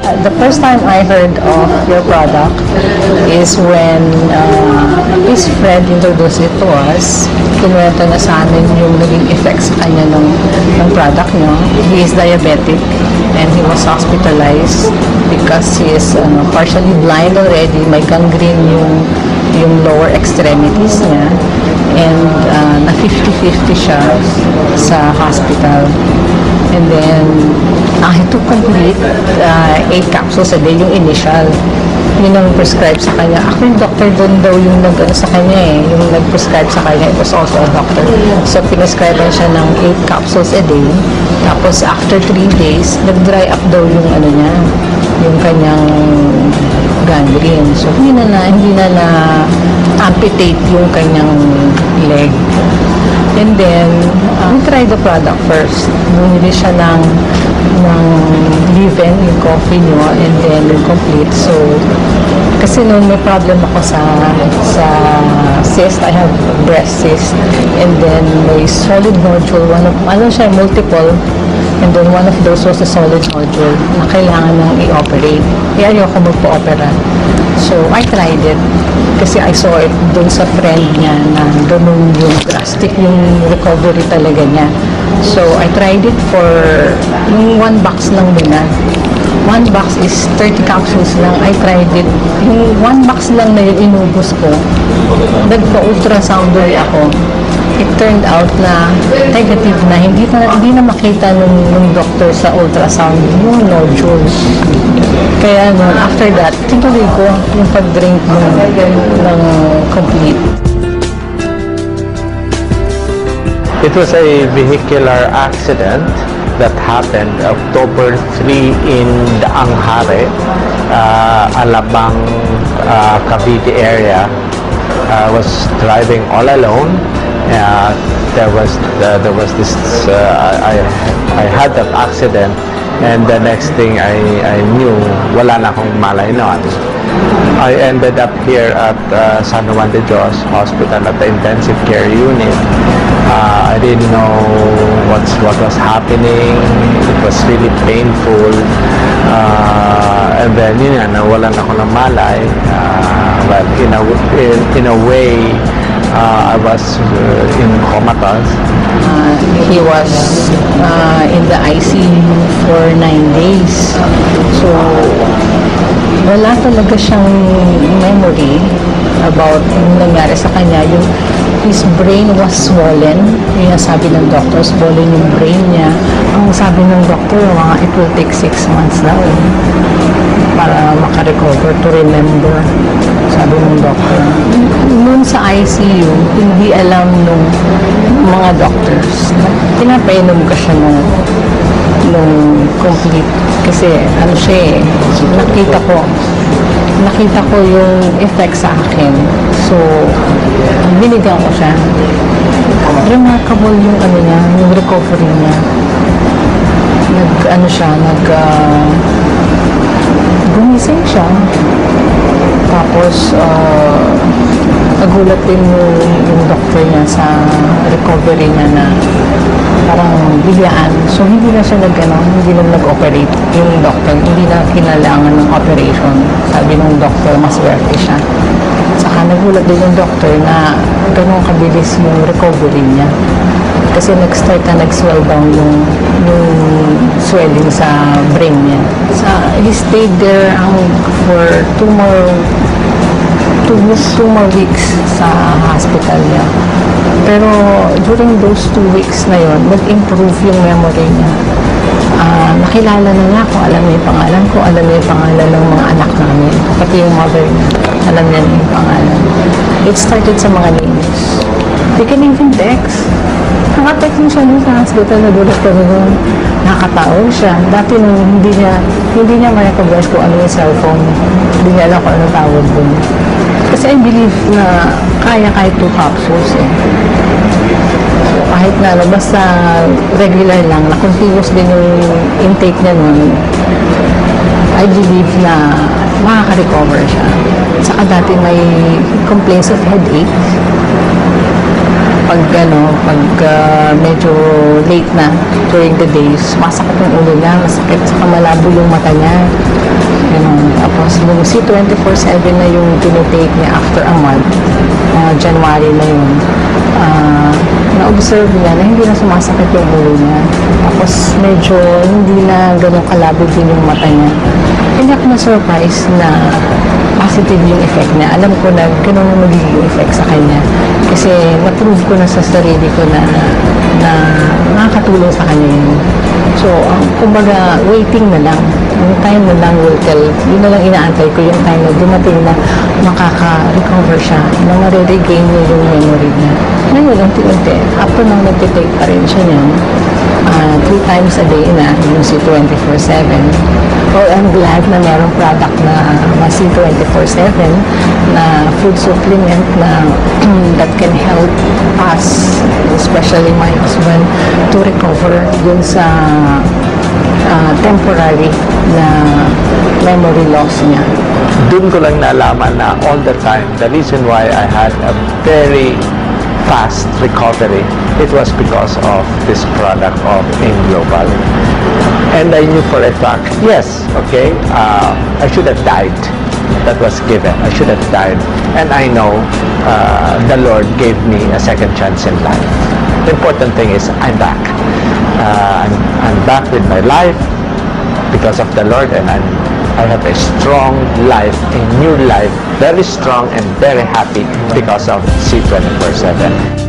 The first time I heard of your product is when his friend introduced it to us. Kinuwento na sa amin yung naging effects sa kanya ng product nyo. He is diabetic and he was hospitalized because he is partially blind already. May gangrene yung lower extremities niya. And na 50-50 siya sa hospital. And then, he took complete 8 capsules a day, yung initial. Yun ang prescribe sa kanya. Ako yung doctor doon daw yung sa kanya yung nag-prescribe sa kanya. It was also a doctor. So, pinescribean siya ng 8 capsules a day. Tapos, after 3 days, nag-dry up daw yung niya, yung kanyang gangrene. So, hindi na amputate yung kanyang leg. And then, we tried the product first. Bumili siya ng leave-in, yung coffee nyo, and then yung complete. So, kasi noon may problem ako sa cyst. I have breast cyst. And then, may solid nodule. Multiple. And then, one of those was a solid nodule na kailangan nang i-operate. Kaya ayoko magpo-opera. So, I tried it. Kasi I saw it dun sa friend niya na ganun yung drastic yung recovery talaga niya. So, I tried it for yung 1 box lang muna. 1 box is 30 capsules lang. I tried it. Yung 1 box lang na yun, inubos ko. Nagpa-ultrasound ulit ako. It turned out na negative na. Hindi na makita nung doctor sa ultrasound yung nodules. Kaya noon, after that, tinuloy ko yung pag-drink ng complete. It was a vehicular accident that happened October 3 in the Anghare, Alabang, Cavite area. I was driving all alone. There was this. I had that accident, and the next thing I knew, wala na akong malay noon. I ended up here at San Juan de Dios Hospital at the intensive care unit. I didn't know what was happening. It was really painful. And then yun nga, nawalan ako ng malay. But in a way, I was in comatose. He was in the ICU for 9 days. So, wala talaga siyang memory about yung nangyari sa kanya. His brain was swollen. Yung sabi ng doctor, swollen yung brain niya. Ang sabi ng doctor, it will take 6 months daw para makarecover, to remember. Sabi ng doctor. Noon sa ICU, hindi alam nung mga doctors. Pinapainom ka siya nung complete. Kasi siya nakita ko yung effect sa akin. So, binigyan ko siya. Remarkable yung yung recovery niya. Gumising siya. Tapos, nagulat din yung doctor niya sa recovery niya na parang biglaan. So, hindi na siya hindi na nag-operate. Yung doctor, hindi na kinailangan ng operation. Sabi ng doctor, maswerte siya. Saka nagulat din yung doctor na ganun kabilis yung recovery niya. Kasi nag-swell down yung swelling sa brain niya. He stayed there for 2 more weeks sa hospital niya. Pero during those 2 weeks na yon, nag-improve yung memory niya. Nakilala na niya ako, alam niya yung pangalan ko, alam niya yung pangalan ng mga anak namin, pati yung mother niya, alam niya yung pangalan. It started sa mga names. They can even text. Nakatext mo siya sa hospital, nagulat kami nun. Nakakatawag siya. Dati nung hindi niya ma-recognize kung ano yung cellphone. Hindi niya alam kung ano tawag dun. Kasi I believe na kaya kahit 2 capsules So, kahit na basta regular lang, na continuous din yung intake niya nun, I believe na makaka-recover siya. Saka dati may complaints of headache. Pag medyo late na during the days, masakit yung ulo niya, masakit, saka malabo yung mata niya. Ganun. Tapos, nung C24/7 na yung tinitake niya after a month, January na yun, na-observe niya na hindi na sumasakit yung ulo niya. Tapos, medyo hindi na ganun kalabo din yung mata niya. Hindi ako na-surprise na positive yung effect niya. Alam ko na ganun ang magiging effect sa kanya. Kasi na-prove ko na sa sarili ko na nakakatulong sa kanya yun. So, kumbaga, waiting na lang. Yung time na lang will tell. Yun na lang inaantay ko yung time na dumating na makaka-recover siya, na mariregain niya yung memory niya. Ngayon, unti-unti, after nang nagtitake pa rin siya niyan, 3 times a day na, yung si 24/7. Well, I'm glad na merong product na si 24/7 na food supplement na that can help us, especially my husband, to recover dun sa temporary na memory loss niya. Doon ko lang nalaman na all the time, the reason why I had a very fast recovery, it was because of this product of AIM Global. And I knew for a fact, yes, okay, I should have died. That was given. I should have died. And I know the Lord gave me a second chance in life. The important thing is I'm back. I'm back with my life because of the Lord, and I have a strong life, a new life, very strong and very happy because of C24/7.